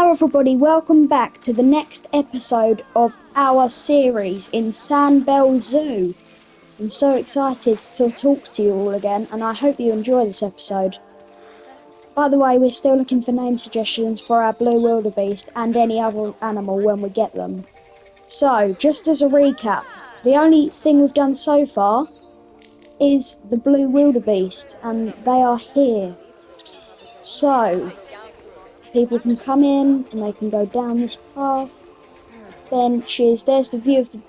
Hello everybody, welcome back to the next episode of our series in Sanbell Zoo. I'm so excited to talk to you all again and I hope you enjoy this episode. By the way, we're still looking for name suggestions for our blue wildebeest and any other animal when we get them. So, just as a recap, the only thing we've done so far is the blue wildebeest and they are here. So, people can come in and they can go down this path. Benches, there's the view of the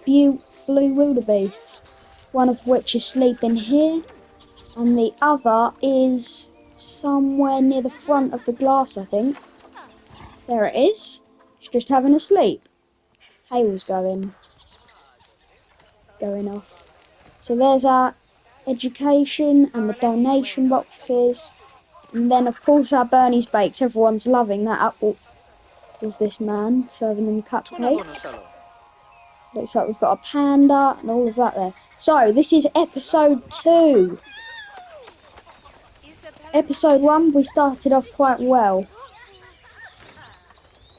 blue wildebeests, one of which is sleeping here, and the other is somewhere near the front of the glass, I think. There it is. It's just having a sleep. Tail's going off. So there's our education and the donation boxes. And then, of course, our Bernie's Bakes. Everyone's loving that up with this man serving them cupcakes. Looks like we've got a panda and all of that there. So, this is episode 2. Episode 1, we started off quite well.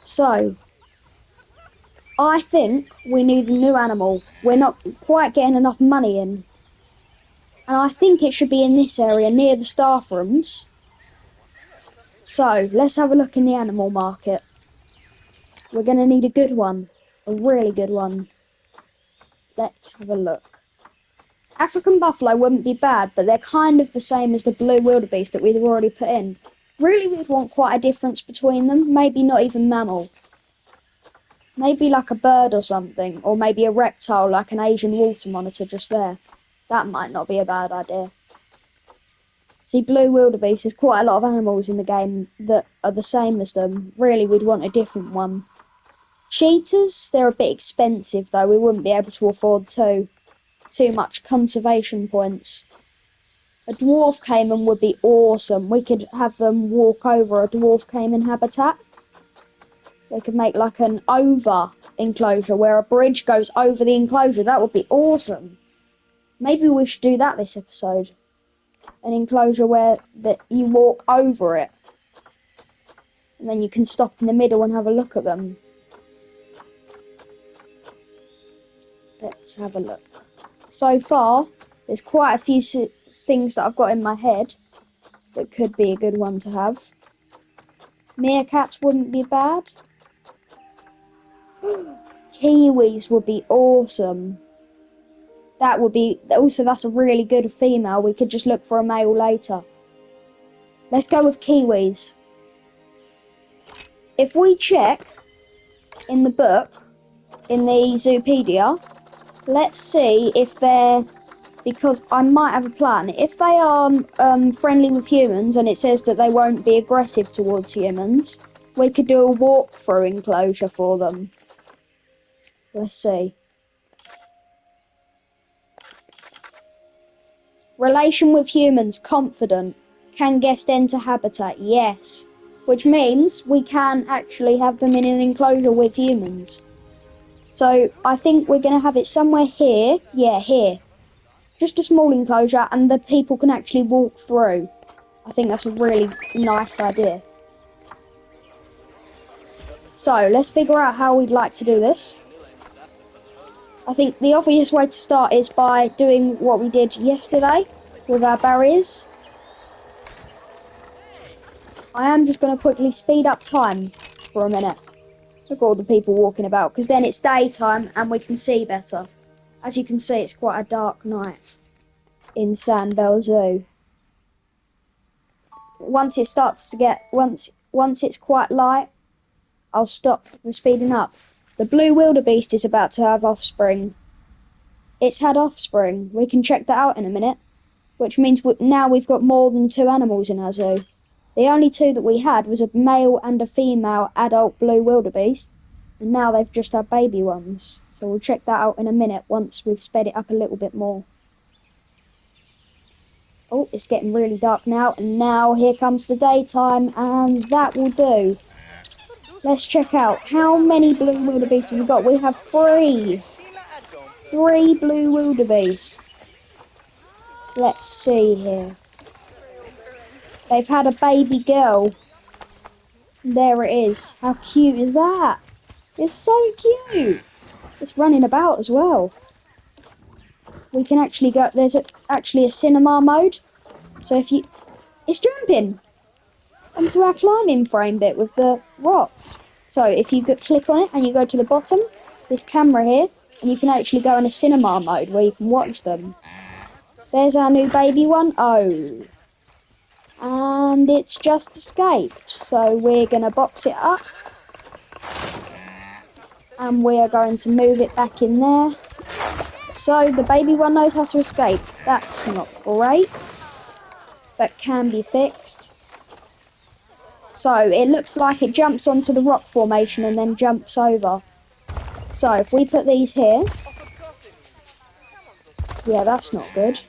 So, I think we need a new animal. We're not quite getting enough money in. And I think it should be in this area, near the staff rooms. So, let's have a look in the animal market. We're going to need a good one. A really good one. Let's have a look. African buffalo wouldn't be bad, but they're kind of the same as the blue wildebeest that we've already put in. Really, we'd want quite a difference between them. Maybe not even mammal. Maybe like a bird or something. Or maybe a reptile like an Asian water monitor just there. That might not be a bad idea. See, blue wildebeest, there's quite a lot of animals in the game that are the same as them. Really, we'd want a different one. Cheetahs, they're a bit expensive though. We wouldn't be able to afford too much conservation points. A dwarf caiman would be awesome. We could have them walk over a dwarf caiman habitat. They could make like an over enclosure where a bridge goes over the enclosure. That would be awesome. Maybe we should do that this episode. An enclosure where you walk over it. And then you can stop in the middle and have a look at them. Let's have a look. So far, there's quite a few things that I've got in my head that could be a good one to have. Meerkats wouldn't be bad. Kiwis would be awesome. That would be... Also, that's a really good female. We could just look for a male later. Let's go with kiwis. If we check in the book, in the Zoopedia, let's see if they're... Because I might have a plan. If they are friendly with humans and it says that they won't be aggressive towards humans, we could do a walk-through enclosure for them. Let's see. Relation with humans, confident. Can guest enter habitat? Yes. Which means we can actually have them in an enclosure with humans. So, I think we're going to have it somewhere here. Yeah, here. Just a small enclosure and the people can actually walk through. I think that's a really nice idea. So, let's figure out how we'd like to do this. I think the obvious way to start is by doing what we did yesterday with our barriers. I am just going to quickly speed up time for a minute. Look at all the people walking about, because then it's daytime and we can see better. As you can see, it's quite a dark night in Sanbell Zoo. Once it starts to get, once it's quite light, I'll stop the speeding up. The blue wildebeest is about to have offspring. It's had offspring. We can check that out in a minute. Which means now we've got more than 2 animals in our zoo. The only 2 that we had was a male and a female adult blue wildebeest. And now they've just had baby ones. So we'll check that out in a minute once we've sped it up a little bit more. Oh, it's getting really dark now. And now here comes the daytime. And that will do. Let's check out how many blue wildebeest have we got. We have 3. 3 blue wildebeest. Let's see here. They've had a baby girl. There it is. How cute is that? It's so cute. It's running about as well. We can actually go. There's actually a cinema mode. So if you, it's jumping onto our climbing frame bit with the rocks. So if you click on it and you go to the bottom, this camera here, and you can actually go in a cinema mode where you can watch them. There's our new baby one. Oh. And it's just escaped. So we're going to box it up. And we are going to move it back in there. So the baby one knows how to escape. That's not great, but can be fixed. So it looks like it jumps onto the rock formation and then jumps over. So if we put these here, yeah, that's not good.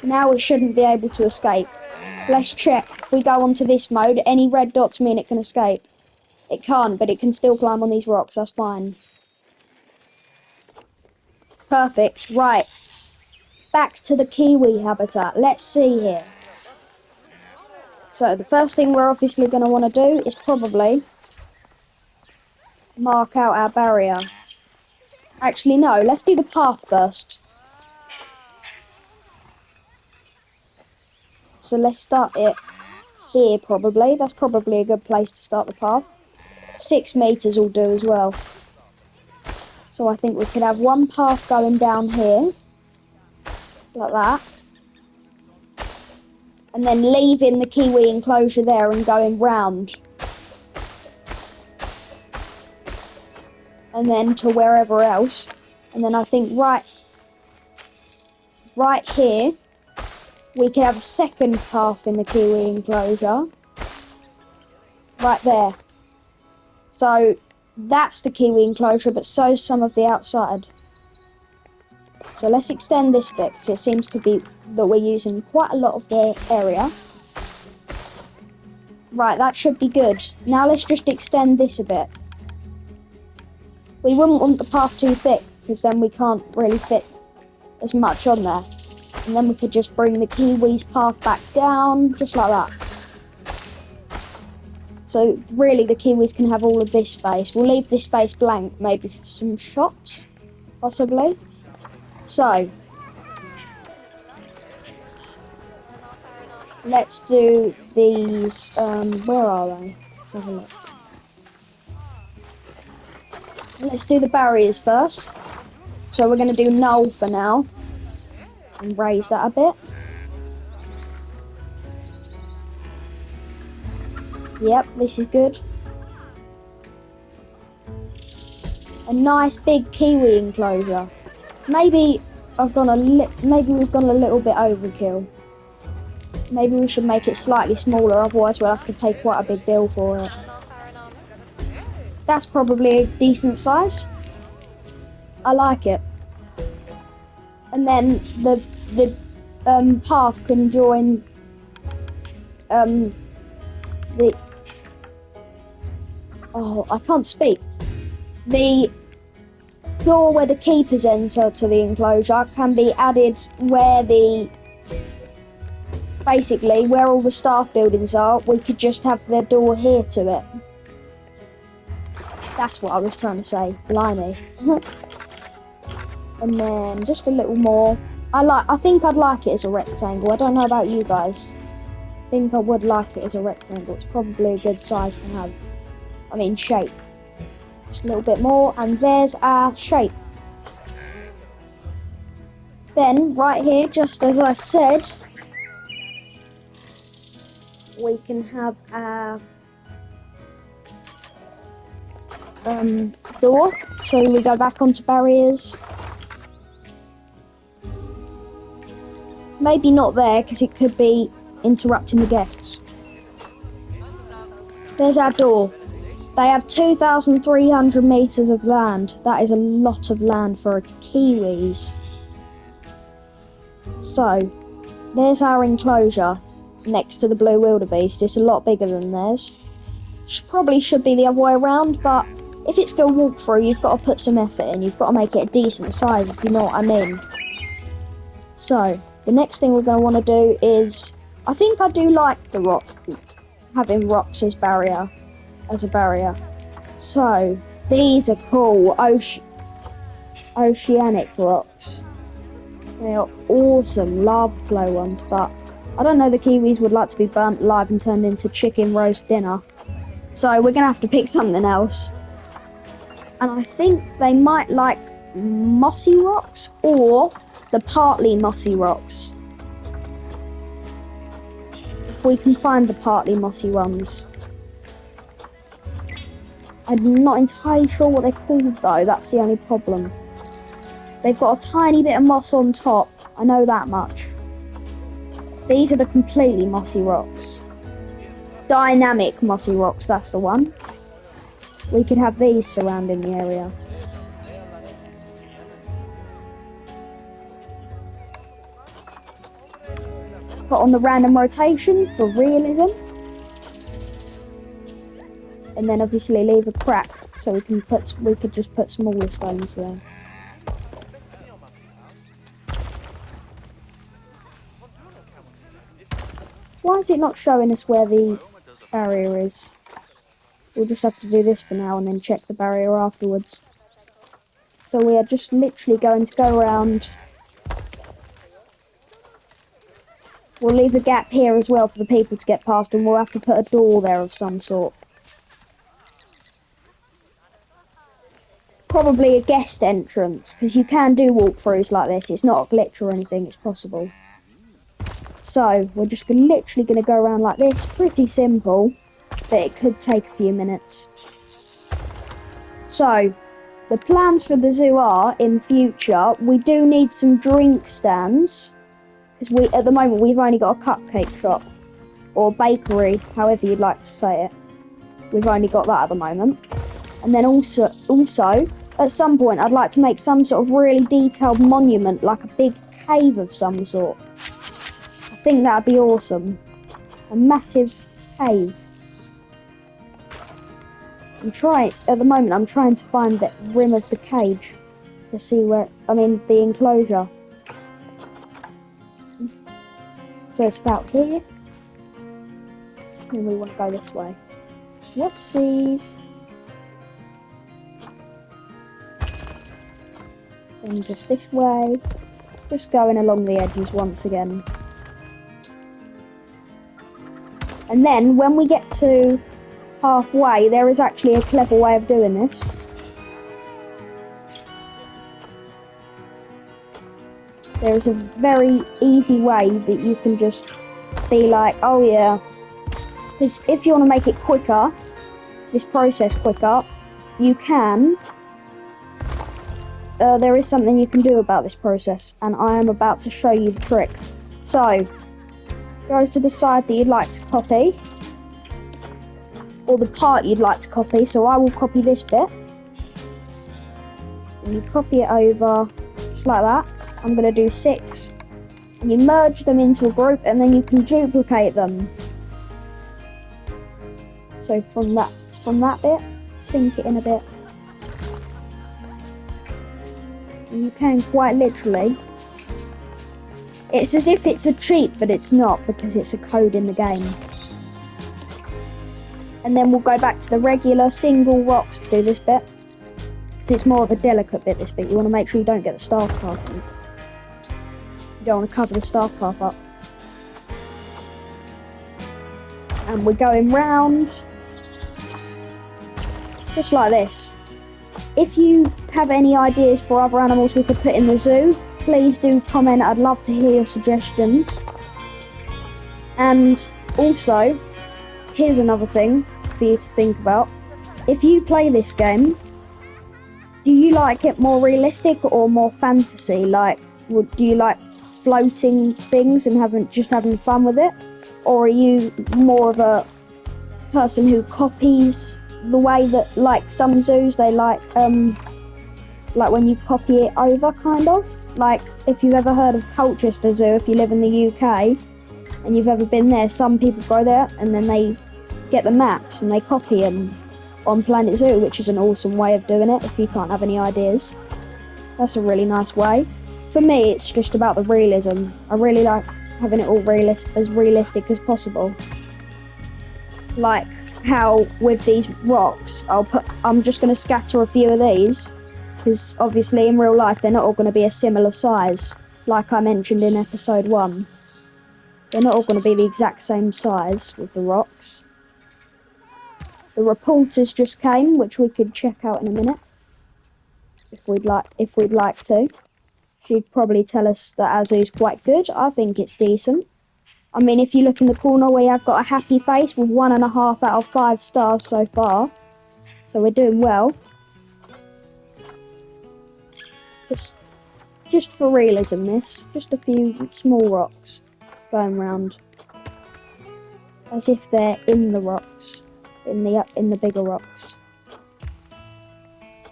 Now it shouldn't be able to escape. Let's check. If we go onto this mode, any red dots mean it can escape. It can't, but it can still climb on these rocks. That's fine. Perfect. Right. Back to the kiwi habitat. Let's see here. So the first thing we're obviously going to want to do is probably mark out our barrier. Actually, no. Let's do the path first. So let's start it here probably. That's probably a good place to start the path. 6 meters will do as well. So I think we could have one path going down here. Like that. And then leaving the kiwi enclosure there and going round. And then to wherever else. And then I think right here, we could have a second path in the kiwi enclosure. Right there. So that's the kiwi enclosure, but so's some of the outside. So let's extend this bit, because it seems to be that we're using quite a lot of the area. Right, that should be good. Now let's just extend this a bit. We wouldn't want the path too thick, because then we can't really fit as much on there. And then we could just bring the kiwi's path back down, just like that. So really the kiwis can have all of this space. We'll leave this space blank, maybe for some shops, possibly. So, let's do these, where are they? Let's have a look. Let's do the barriers first. So we're going to do null for now. And raise that a bit. Yep, this is good. A nice big kiwi enclosure. Maybe we've gone a little bit overkill. Maybe we should make it slightly smaller, otherwise we'll have to pay quite a big bill for it. That's probably a decent size. I like it. And then the path can join I can't speak. The door where the keepers enter to the enclosure can be added where basically where all the staff buildings are. We could just have the door here to it. That's what I was trying to say. Blimey. And then just a little more. I think I'd like it as a rectangle. I don't know about you guys. I think I would like it as a rectangle. It's probably a good size to have. I mean shape. Just a little bit more, and there's our shape. Then right here, just as I said, we can have our door. So we go back onto barriers. Maybe not there, because it could be interrupting the guests. There's our door. They have 2,300 meters of land. That is a lot of land for a kiwis. So, there's our enclosure next to the blue wildebeest. It's a lot bigger than theirs. Probably should be the other way around, but if it's going to walk through, you've got to put some effort in. You've got to make it a decent size, if you know what I mean. So, the next thing we're going to want to do is, I think I do like the rock having rocks as a barrier. So these are cool oceanic rocks. They are awesome lava flow ones, but I don't know the Kiwis would like to be burnt alive and turned into chicken roast dinner. So we're gonna have to pick something else. And I think they might like mossy rocks or the partly mossy rocks. If we can find the partly mossy ones. I'm not entirely sure what they're called though, that's the only problem. They've got a tiny bit of moss on top, I know that much. These are the completely mossy rocks. Dynamic mossy rocks, that's the one. We could have these surrounding the area. Put on the random rotation for realism. And then obviously leave a crack so we could just put smaller stones there. Why is it not showing us where the barrier is? We'll just have to do this for now and then check the barrier afterwards. So we are just literally going to go around. We'll leave a gap here as well for the people to get past, and we'll have to put a door there of some sort. Probably a guest entrance, because you can do walkthroughs like this. It's not a glitch or anything, it's possible. So, we're just literally going to go around like this. Pretty simple, but it could take a few minutes. So, the plans for the zoo are, in future, we do need some drink stands. Because at the moment, we've only got a cupcake shop. Or bakery, however you'd like to say it. We've only got that at the moment. And then also, at some point, I'd like to make some sort of really detailed monument, like a big cave of some sort. I think that'd be awesome. A massive cave. At the moment, I'm trying to find the rim of the cage to see the enclosure. So it's about here. And we want to go this way. Whoopsies. And just this way. Just going along the edges once again. And then when we get to halfway, there is actually a clever way of doing this. There is a very easy way that you can just be like, oh yeah. Because if you want to make it quicker, this process quicker, you can. There is something you can do about this process, and I am about to show you the trick. So, go to the side that you'd like to copy, or the part you'd like to copy. So I will copy this bit, and you copy it over, just like that. I'm going to do 6, and you merge them into a group, and then you can duplicate them. So from that bit, sink it in a bit. And you can quite literally. It's as if it's a cheat, but it's not, because it's a code in the game. And then we'll go back to the regular single rocks to do this bit. So it's more of a delicate bit, this bit. You want to make sure you don't get the staff path in. You don't want to cover the staff path up. And we're going round. Just like this. If you have any ideas for other animals we could put in the zoo, please do comment. I'd love to hear your suggestions. And also, here's another thing for you to think about. If you play this game, do you like it more realistic or more fantasy? Like, do you like floating things and having fun with it? Or are you more of a person who copies the way that, like, some zoos, they like when you copy it over, kind of? Like, if you've ever heard of Colchester Zoo, if you live in the UK, and you've ever been there, some people go there, and then they get the maps, and they copy them on Planet Zoo, which is an awesome way of doing it, if you can't have any ideas. That's a really nice way. For me, it's just about the realism. I really like having it all as realistic as possible. like how with these rocks, I'm just going to scatter a few of these, because obviously in real life they're not all going to be a similar size, like I mentioned in episode 1. They're not all going to be the exact same size with the rocks. The reporters just came, which we could check out in a minute, if we'd like to. She'd probably tell us that Azu's quite good. I think it's decent. I mean, if you look in the corner, we have got a happy face with 1.5 out of 5 stars so far. So we're doing well. Just for realism, this. Just a few small rocks going round. As if they're in the rocks. In the bigger rocks.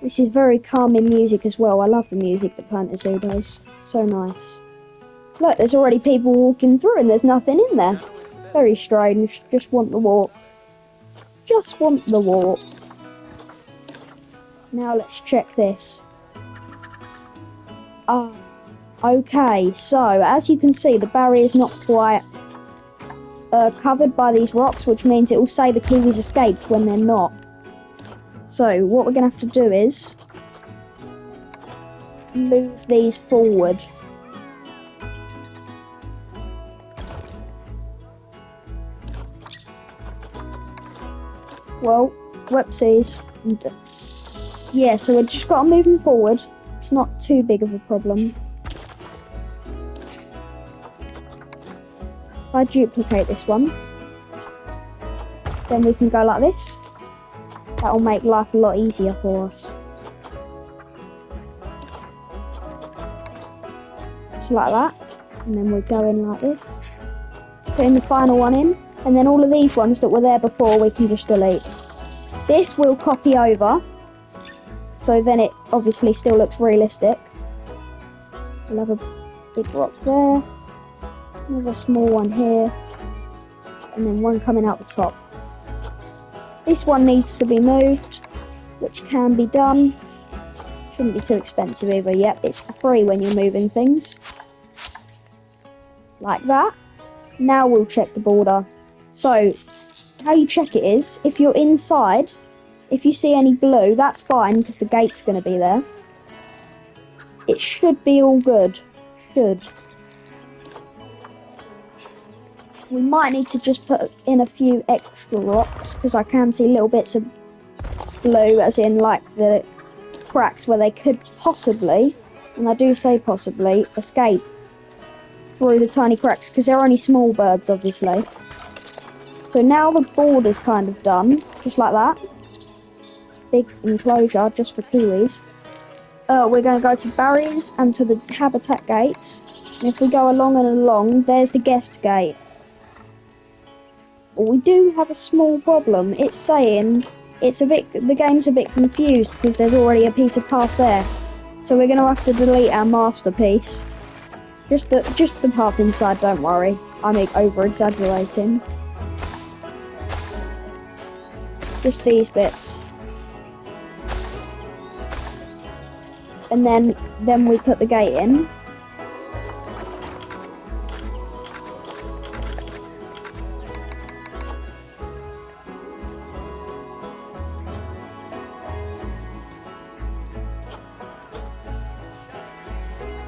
This is very calming music as well. I love the music that Planet Zoo does. So nice. Look, there's already people walking through and there's nothing in there. Very strange. Just want the walk. Just want the walk. Now let's check this. Okay, so as you can see, the barrier is not quite covered by these rocks, which means it will say the kiwis escaped when they're not. So what we're going to have to do is move these forward. Well, whoopsies. Yeah, so we've just got to move them forward. It's not too big of a problem. If I duplicate this one, then we can go like this. That'll make life a lot easier for us. Just like that. And then we go in like this. Putting the final one in. And then all of these ones that were there before we can just delete. This will copy over. So then it obviously still looks realistic. We'll have a big rock there. Another small one here. And then one coming out the top. This one needs to be moved, which can be done. Shouldn't be too expensive either. Yep, it's for free when you're moving things. Like that. Now we'll check the border. So, how you check it is, if you're inside, if you see any blue, that's fine, because the gate's going to be there. It should be all good. Should. We might need to just put in a few extra rocks, because I can see little bits of blue, as in like the cracks where they could possibly, and I do say possibly, escape through the tiny cracks, because they're only small birds, obviously. So now the border's kind of done, just like that. It's a big enclosure just for kiwis. We're going to go to barriers and to the habitat gates. And if we go along and along, there's the guest gate. We do have a small problem. It's saying the game's a bit confused because there's already a piece of path there. So we're going to have to delete our masterpiece. Just the path inside, don't worry. I'm over-exaggerating. Just these bits. And then we put the gate in.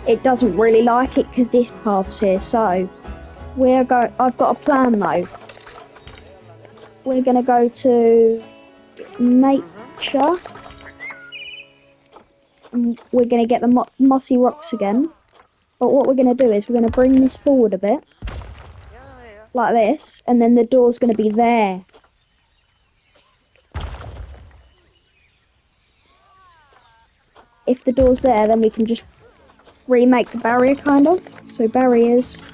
It doesn't really like it because this path's here, so I've got a plan though. We're gonna go to nature. And we're gonna get the mossy rocks again. But what we're gonna do is we're gonna bring this forward a bit, like this, and then the door's gonna be there. If the door's there, then we can just remake the barrier, kind of. So barriers,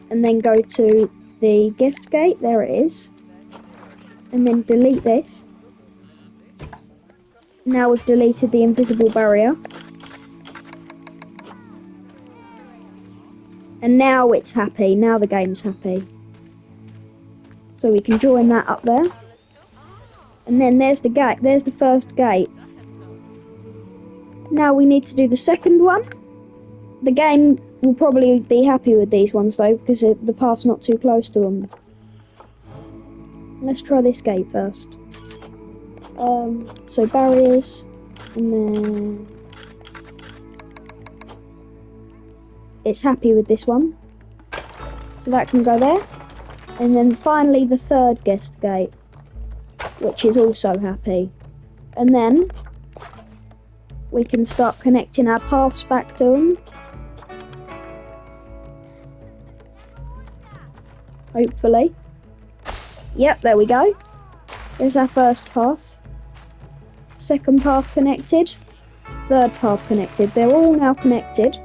and then go to the guest gate, there it is, and then delete this. Now we've deleted the invisible barrier, and now it's happy. Now the game's happy, so we can join that up there. And then there's the gate, there's the first gate. Now we need to do the second one. The game will probably be happy with these ones though, because the path's not too close to them. Let's try this gate first. So barriers, and then it's happy with this one. So that can go there. And then finally the third guest gate, which is also happy. And then we can start connecting our paths back to them. Hopefully. Yep, there we go. There's our first path. Second path connected. Third path connected. They're all now connected.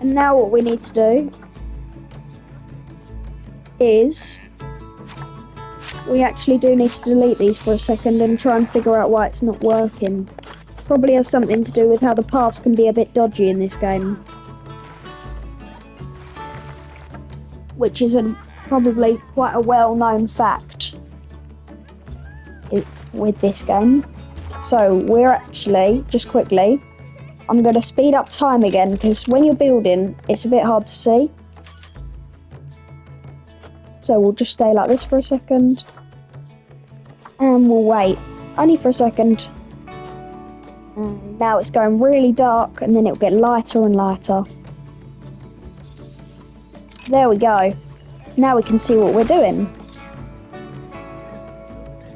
And now what we need to do is we actually do need to delete these for a second and try and figure out why it's not working. Probably has something to do with how the paths can be a bit dodgy in this game. Which is probably quite a well-known fact with this game. So we're actually, just quickly, I'm going to speed up time again because when you're building, it's a bit hard to see. So we'll just stay like this for a second. And we'll wait, only for a second. And now it's going really dark and then it'll get lighter and lighter. There we go. Now we can see what we're doing.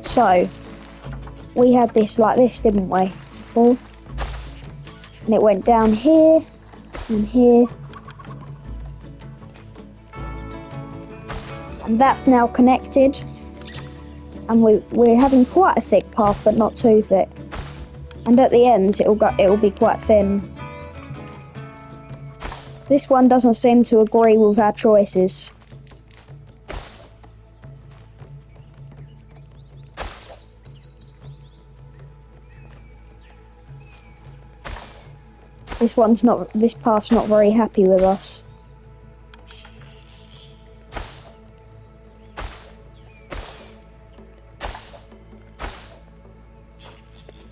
So, we had this like this, didn't we? Before. And it went down here and here. And that's now connected. And we're having quite a thick path, but not too thick. And at the ends, it'll be quite thin. This one doesn't seem to agree with our choices. This path's not very happy with us.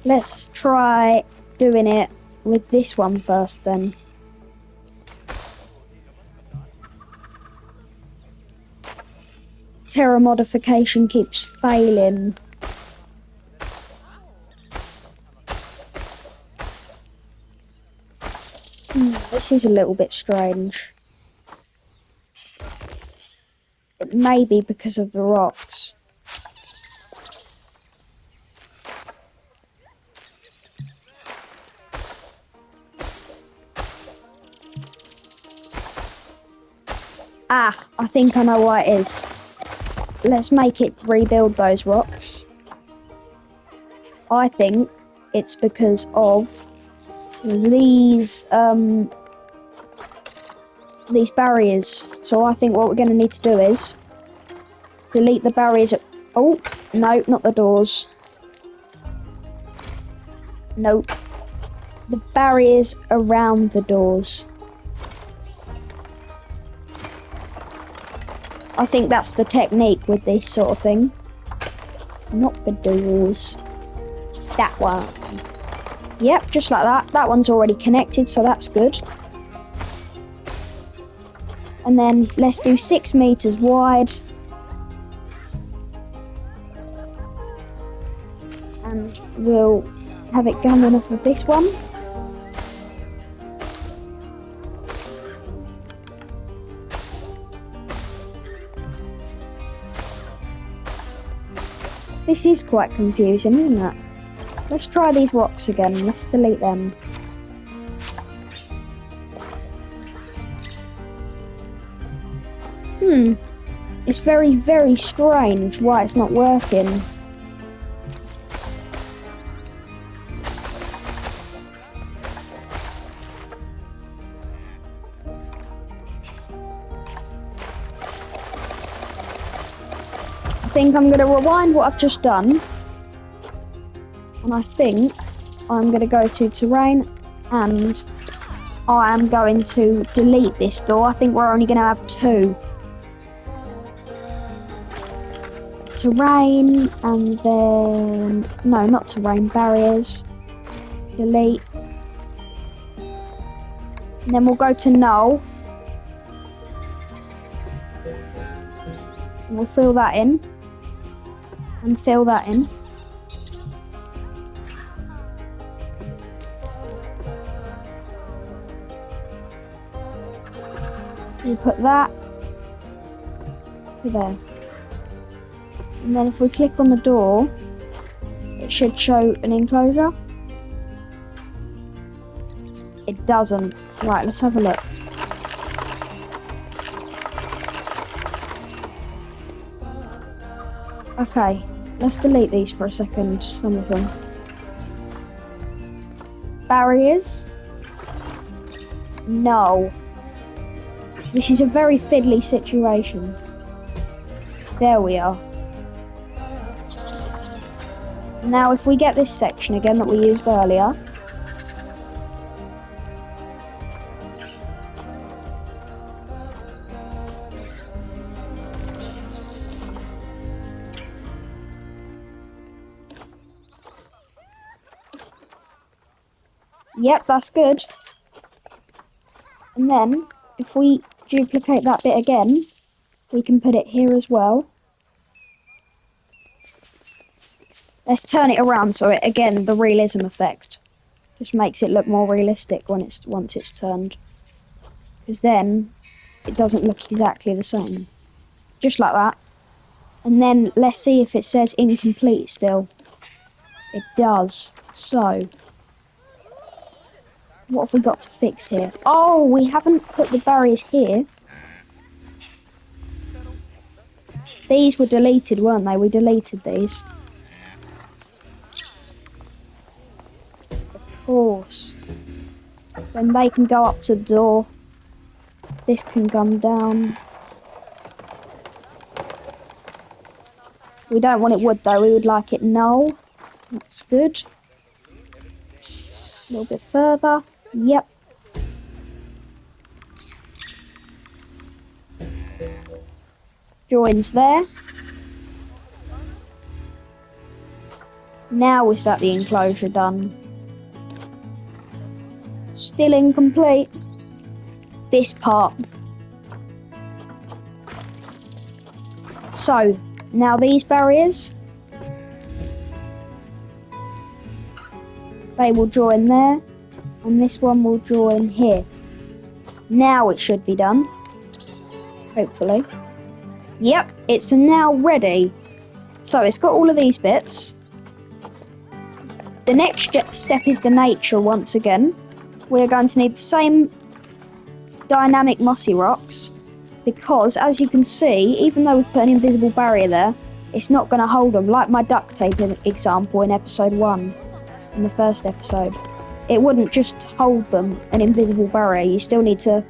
Let's try doing it with this one first then. Terra modification keeps failing. This is a little bit strange. It may be because of the rocks. Ah, I think I know why it is. Let's make it rebuild those rocks. I think it's because of these barriers. So I think what we're going to need to do is delete the barriers. Oh, no, not the doors. Nope. The barriers around the doors. I think that's the technique with this sort of thing. Not the doors. That one. Yep, just like that. That one's already connected, so that's good. And then let's do 6 meters wide. And we'll have it coming off of this one. This is quite confusing, isn't it? Let's try these rocks again. Let's delete them. It's very, very strange why it's not working. I think I'm going to rewind what I've just done. And I think I'm going to go to terrain and I am going to delete this door. I think we're only going to have 2. terrain, and then... No, not terrain, barriers. Delete. And then we'll go to null. And we'll fill that in. And fill that in. We'll put that to there. And then if we click on the door, it should show an enclosure. It doesn't. Right, let's have a look. Okay, let's delete these for a second, some of them. Barriers? No. This is a very fiddly situation. There we are. Now if we get this section again that we used earlier. Yep, that's good. And then, if we duplicate that bit again, we can put it here as well. Let's turn it around so it, again, the realism effect just makes it look more realistic when once it's turned. Because then, it doesn't look exactly the same. Just like that. And then, let's see if it says incomplete still. It does. So... what have we got to fix here? Oh, we haven't put the barriers here. These were deleted, weren't they? We deleted these. Of course. Then they can go up to the door. This can come down. We don't want it wood though, we would like it null. That's good. A little bit further. Yep. Joins there. Now is that the enclosure done? Still incomplete. This part. So, now these barriers. They will join there. And this one will join here. Now it should be done. Hopefully. Yep, it's now ready. So it's got all of these bits. The next step is the nature once again. We're going to need the same dynamic mossy rocks. Because, as you can see, even though we've put an invisible barrier there, it's not going to hold them. Like my duct tape example in episode 1. In the first episode. It wouldn't just hold them, an invisible barrier. You still need to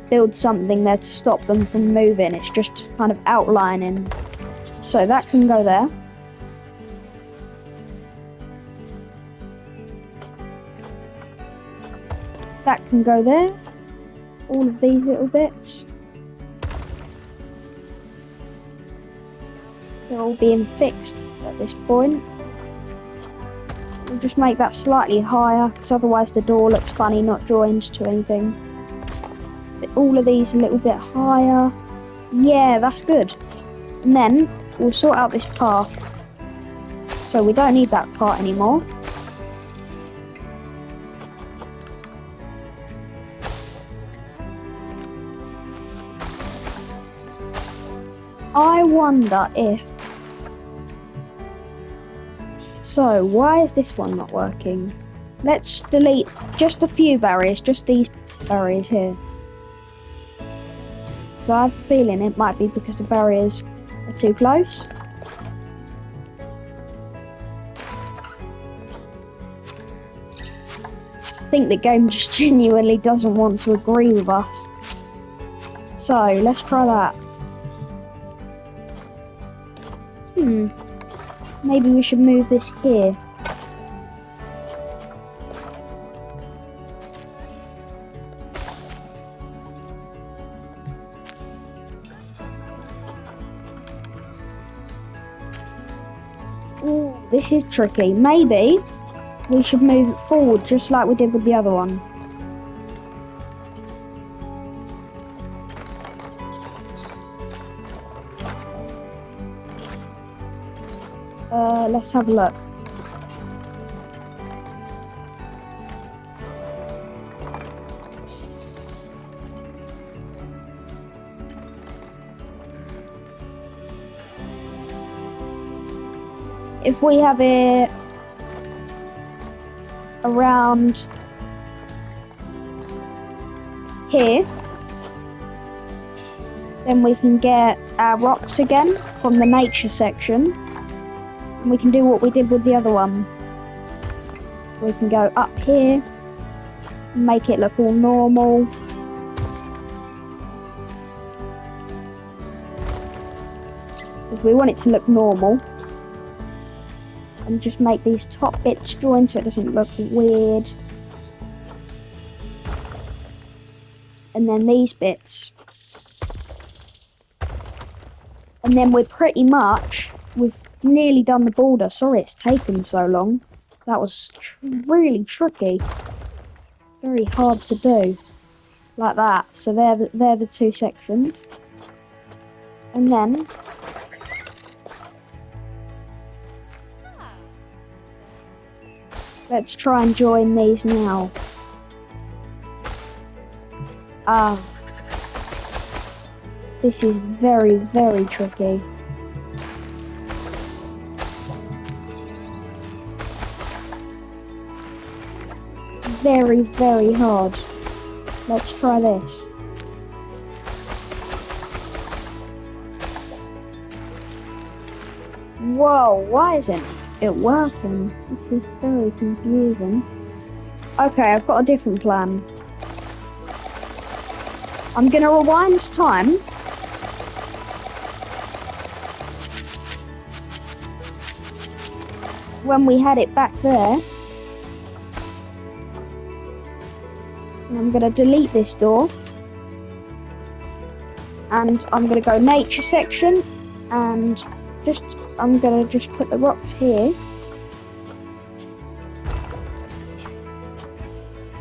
build something there to stop them from moving. It's just kind of outlining. So that can go there. That can go there. All of these little bits. They're all being fixed at this point. We'll just make that slightly higher, because otherwise the door looks funny, not joined to anything. But all of these a little bit higher. Yeah, that's good. And then, we'll sort out this path. So we don't need that part anymore. I wonder if... So, why is this one not working? Let's delete just a few barriers, just these barriers here. So I have a feeling it might be because the barriers are too close. I think the game just genuinely doesn't want to agree with us. So, let's try that. Maybe we should move this here. this is tricky. Maybe we should move it forward just like we did with the other one. Let's have a look. If we have it around here, then we can get our rocks again from the nature section, and we can do what we did with the other one. We can go up here, make it look all normal. If we want it to look normal, and just make these top bits join so it doesn't look weird. And then these bits. And then we're pretty much, we've nearly done the border. Sorry it's taken so long. That was really tricky. Very hard to do. Like that. So they're the two sections. And then let's try and join these now. This is very, very tricky. Very, very hard. Let's try this. Whoa, why isn't it working? This is very confusing. Okay, I've got a different plan. I'm gonna rewind time. When we had it back there. And I'm gonna delete this door. And I'm gonna go nature section and I'm gonna just put the rocks here.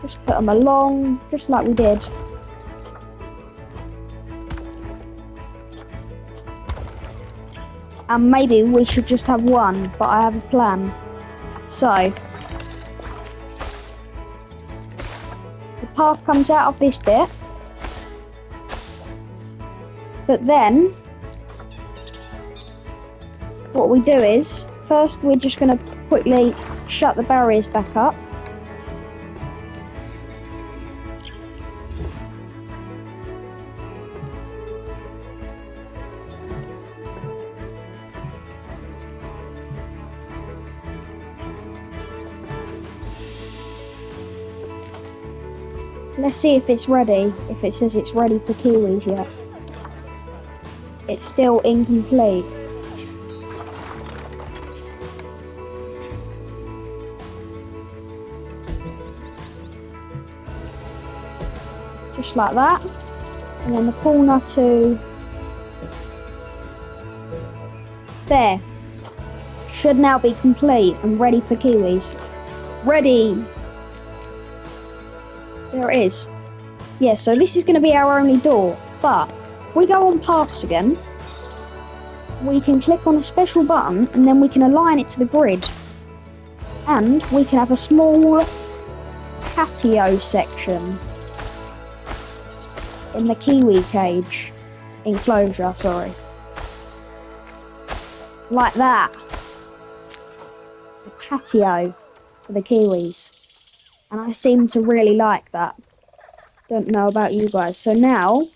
Just put them along, just like we did. And maybe we should just have one, but I have a plan. So, the path comes out of this bit. But then, what we do is, first we're just going to quickly shut the barriers back up. Let's see if it's ready, if it says it's ready for kiwis yet. It's still incomplete. Just like that. And then the corner to there. Should now be complete and ready for kiwis. Ready! There it is. Yeah, so this is going to be our only door, but if we go on paths again, we can click on a special button and then we can align it to the grid. And we can have a small patio section in the kiwi cage. Enclosure, sorry. Like that. A patio for the kiwis. And I seem to really like that. Don't know about you guys. So now,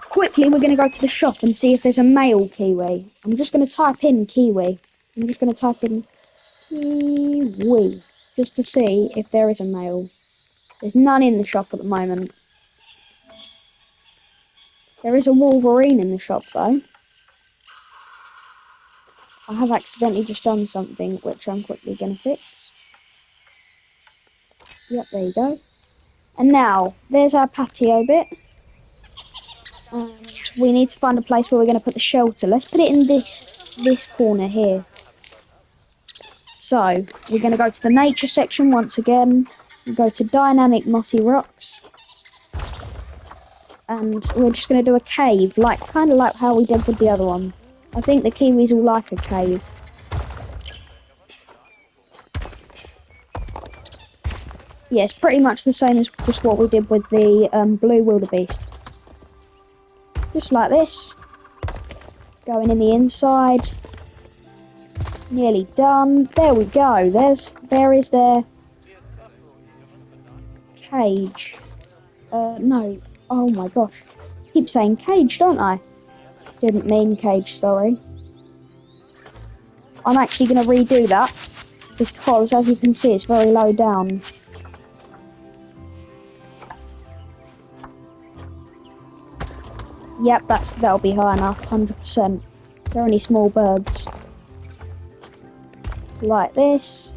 quickly we're going to go to the shop and see if there's a male kiwi. I'm just going to type in kiwi. I'm just going to type in kiwi. Just to see if there is a male. There's none in the shop at the moment. There is a wolverine in the shop though. I have accidentally just done something which I'm quickly going to fix. Yep, there you go. And now, there's our patio bit. And we need to find a place where we're going to put the shelter. Let's put it in this corner here. So, we're going to go to the nature section once again. We go to dynamic mossy rocks. And we're just going to do a cave, kind of like how we did with the other one. I think the kiwis will like a cave. Yeah, it's pretty much the same as just what we did with the blue wildebeest. Just like this. Going in the inside. Nearly done. There we go. There is their cage. No. Oh my gosh. Keep saying cage, don't I? Didn't mean cage, sorry. I'm actually going to redo that because, as you can see, it's very low down. Yep, that'll be high enough, 100%. They're only small birds. Like this.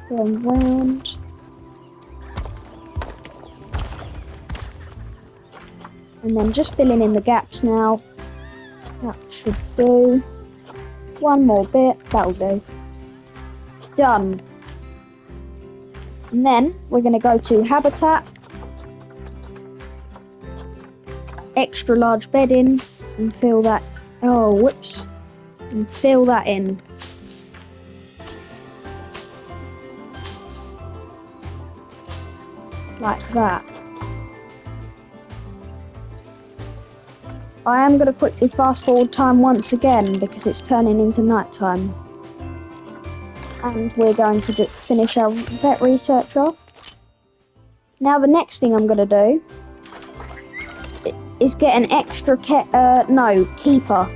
Going round. And then just filling in the gaps now. That should do. One more bit, that'll do. Done. And then we're going to go to habitat. Extra large bedding and fill that. Oh, whoops. And fill that in. Like that. I am going to quickly fast forward time once again because it's turning into night time. And we're going to finish our vet research off. Now the next thing I'm going to do is get an extra keeper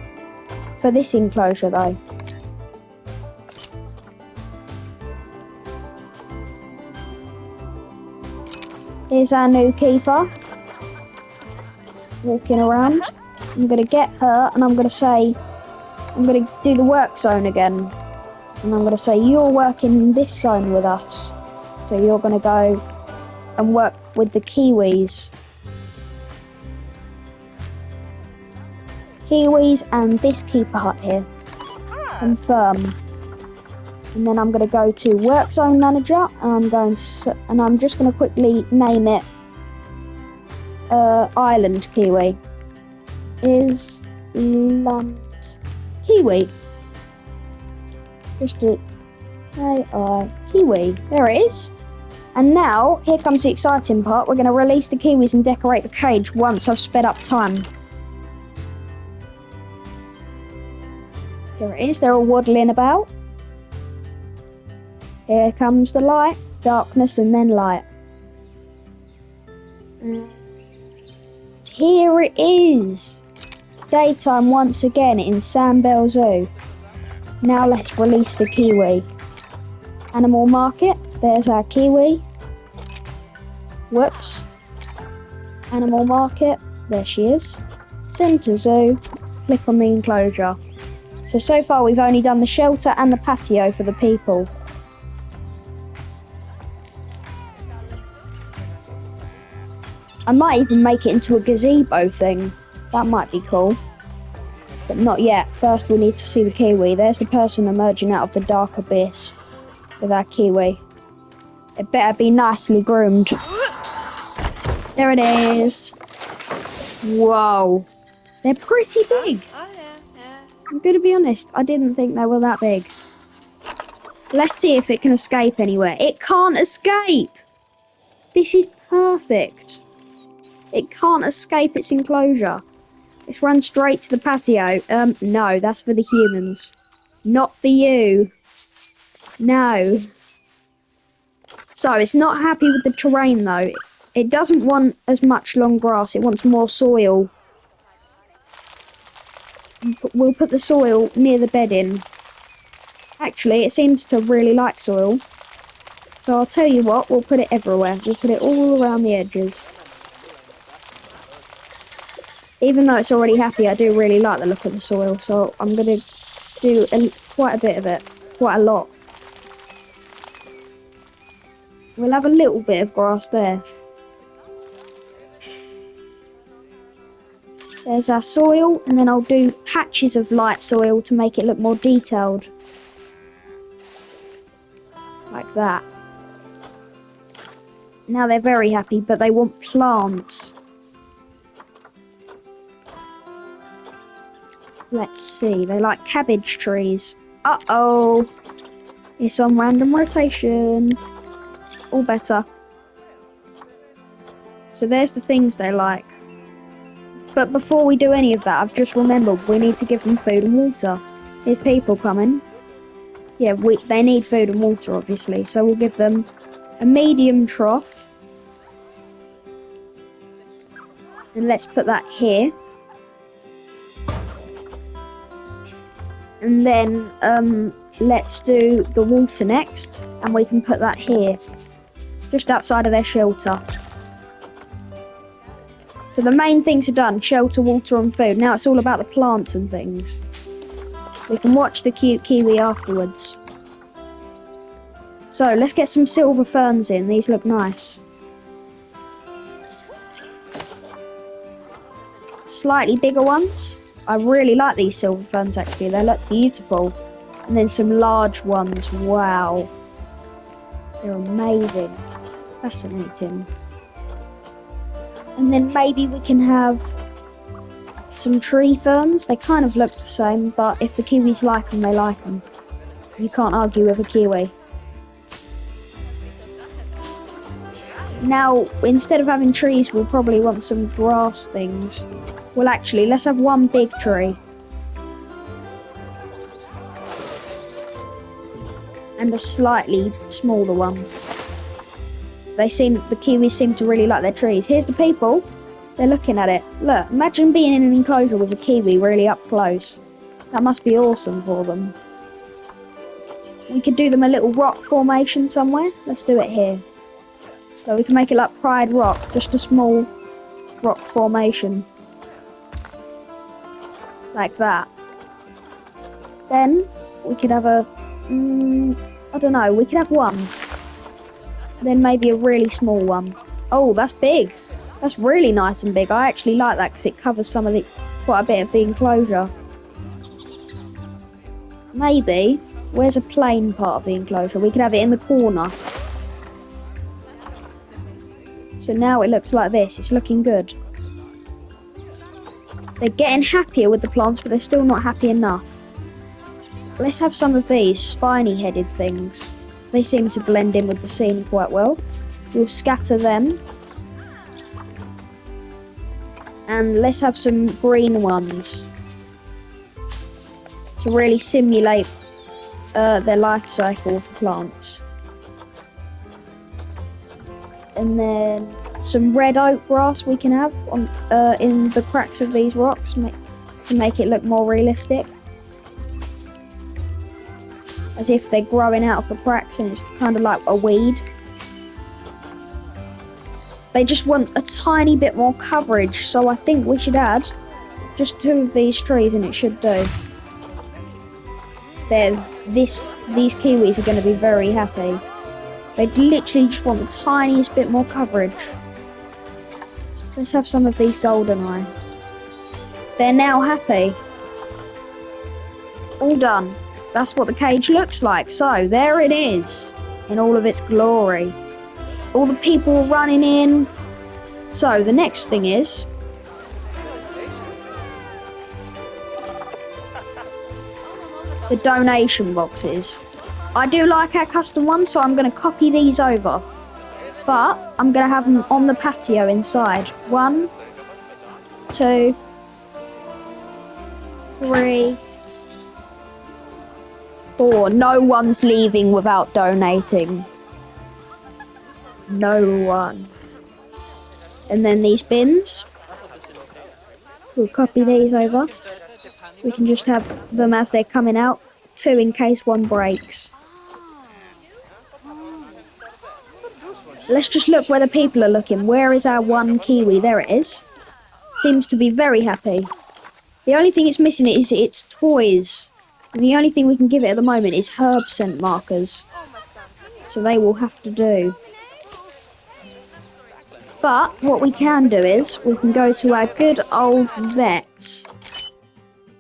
for this enclosure though. Here's our new keeper. Walking around. I'm going to get her and I'm going to do the work zone again. And I'm going to say, you're working in this zone with us. So you're going to go and work with the kiwis. Kiwis and this keeper hut here. Confirm. And then I'm going to go to work zone manager and I'm just going to quickly name it Island Kiwi. Island Kiwi. Just a Kiwi. There it is. And now, here comes the exciting part. We're going to release the kiwis and decorate the cage once I've sped up time. There it is. They're all waddling about. Here comes the light, darkness, and then light. And here it is. Daytime once again in Sanbell Zoo. Now let's release the kiwi. Animal market. There's our kiwi. Whoops. Animal market. There she is. Centre zoo. Click on the enclosure. So far we've only done the shelter and the patio for the people. I might even make it into a gazebo thing. That might be cool. But not yet. First we need to see the kiwi. There's the person emerging out of the dark abyss with our kiwi. It better be nicely groomed. There it is. Whoa. They're pretty big. I'm going to be honest, I didn't think they were that big. Let's see if it can escape anywhere. It can't escape! This is perfect. It can't escape its enclosure. Let's run straight to the patio. No, that's for the humans. Not for you. No. So, it's not happy with the terrain though. It doesn't want as much long grass, it wants more soil. We'll put the soil near the bedding. Actually, it seems to really like soil. So I'll tell you what, we'll put it everywhere. We'll put it all around the edges. Even though it's already happy, I do really like the look of the soil. So I'm going to do quite a bit of it. Quite a lot. We'll have a little bit of grass there. There's our soil, and then I'll do patches of light soil to make it look more detailed. Like that. Now they're very happy, but they want plants. Let's see, they like cabbage trees. Uh-oh! It's on random rotation. All better. So there's the things they like. But before we do any of that, I've just remembered we need to give them food and water. There's people coming. Yeah, they need food and water, obviously. So we'll give them a medium trough. And let's put that here. And then let's do the water next. And we can put that here. Just outside of their shelter. So the main things are done. Shelter, water and food. Now it's all about the plants and things. We can watch the cute kiwi afterwards. So let's get some silver ferns in. These look nice. Slightly bigger ones. I really like these silver ferns actually. They look beautiful. And then some large ones. Wow. They're amazing. Fascinating. And then maybe we can have some tree ferns. They kind of look the same, but if the kiwis like them, they like them. You can't argue with a kiwi. Now, instead of having trees, we'll probably want some grass things. Well, actually, let's have one big tree. And a slightly smaller one. The kiwis seem to really like their trees. Here's the people. They're looking at it. Look, imagine being in an enclosure with a kiwi really up close. That must be awesome for them. We could do them a little rock formation somewhere. Let's do it here. So we can make it like Pride Rock, just a small rock formation. Like that. Then we could have a, I don't know, we could have one. Then maybe a really small one. Oh, that's big. That's really nice and big. I actually like that because it covers quite a bit of the enclosure. Maybe, where's a plain part of the enclosure? We could have it in the corner. So now it looks like this. It's looking good. They're getting happier with the plants, but they're still not happy enough. Let's have some of these spiny-headed things. They seem to blend in with the scene quite well. We'll scatter them. And let's have some green ones. To really simulate their life cycle of plants. And then some red oak grass we can have on in the cracks of these rocks to make it look more realistic. As if they're growing out of the cracks and it's kind of like a weed. They just want a tiny bit more coverage, so I think we should add just 2 of these trees and it should do. These kiwis are going to be very happy. They literally just want the tiniest bit more coverage. Let's have some of these goldeneye. They're now happy. All done. That's what the cage looks like. So, there it is, in all of its glory. All the people running in. So, the next thing is... the donation boxes. I do like our custom ones, so I'm going to copy these over. But, I'm going to have them on the patio inside. 1, 2, 3... 4. No one's leaving without donating. No one. And then these bins. We'll copy these over. We can just have them as they're coming out. 2 in case one breaks. Let's just look where the people are looking. Where is our one kiwi? There it is. Seems to be very happy. The only thing it's missing is its toys. And the only thing we can give it at the moment is herb scent markers. So they will have to do. But what we can do is we can go to our good old vets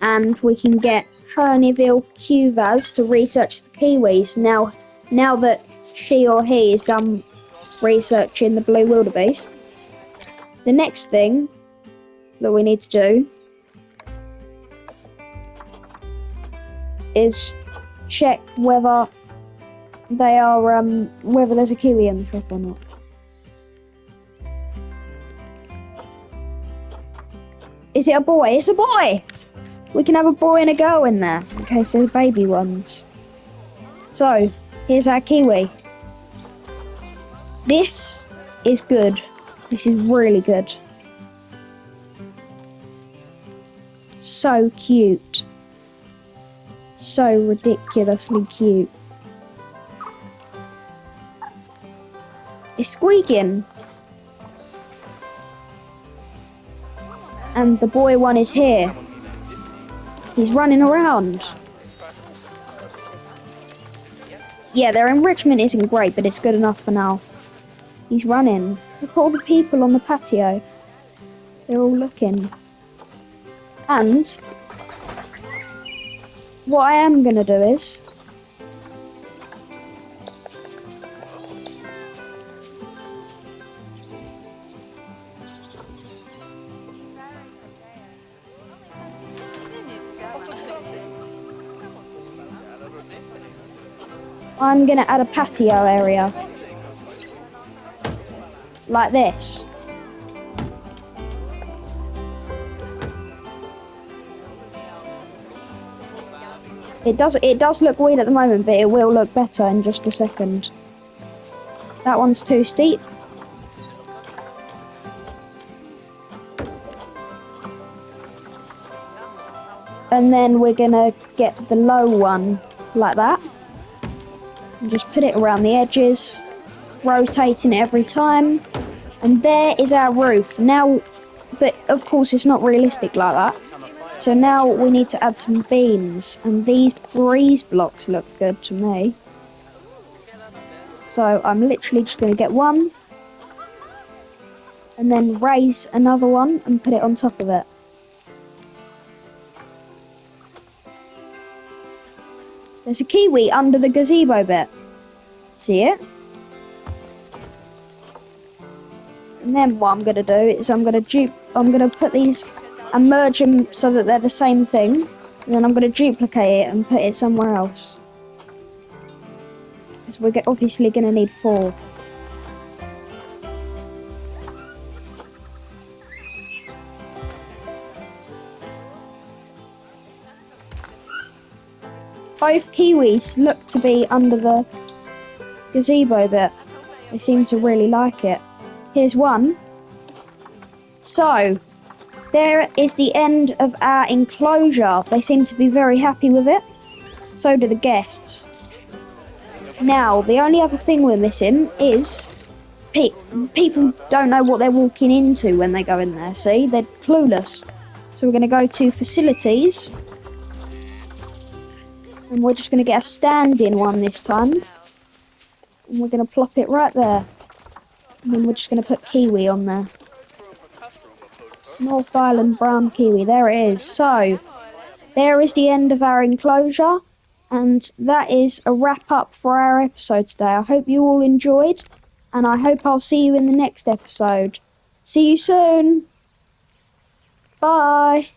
and we can get Herneyville Cuvas to research the kiwis. Now that she or he has done research in the blue wildebeest. The next thing that we need to do is check whether they are whether there's a kiwi in the shop or not. Is it a boy? It's a boy! We can have a boy and a girl in there, in case there's baby ones. So, here's our kiwi. This is good. This is really good. So cute. So ridiculously cute. It's squeaking. And the boy one is here. He's running around. Yeah, their enrichment isn't great, but it's good enough for now. He's running. Look at all the people on the patio. They're all looking. And what I am going to do is I'm going to add a patio area. Like this. It does look weird at the moment, but it will look better in just a second. That one's too steep. And then we're gonna get the low one like that. And just put it around the edges, rotating it every time. And there is our roof. Now, but of course it's not realistic like that. So now we need to add some beams, and these breeze blocks look good to me. So I'm literally just going to get one, and then raise another one and put it on top of it. There's a kiwi under the gazebo bit. See it? And then what I'm going to do is I'm going to put these and merge them so that they're the same thing. And then I'm going to duplicate it and put it somewhere else. Because we're obviously going to need 4. Both kiwis look to be under the gazebo bit. They seem to really like it. Here's one. So, there is the end of our enclosure. They seem to be very happy with it. So do the guests. Now, the only other thing we're missing is people don't know what they're walking into when they go in there, see? They're clueless. So we're going to go to facilities. And we're just going to get a standing one this time. And we're going to plop it right there. And then we're just going to put kiwi on there. North Island Brown Kiwi, there it is. So, there is the end of our enclosure, and that is a wrap up for our episode today. I hope you all enjoyed, and I hope I'll see you in the next episode. See you soon. Bye.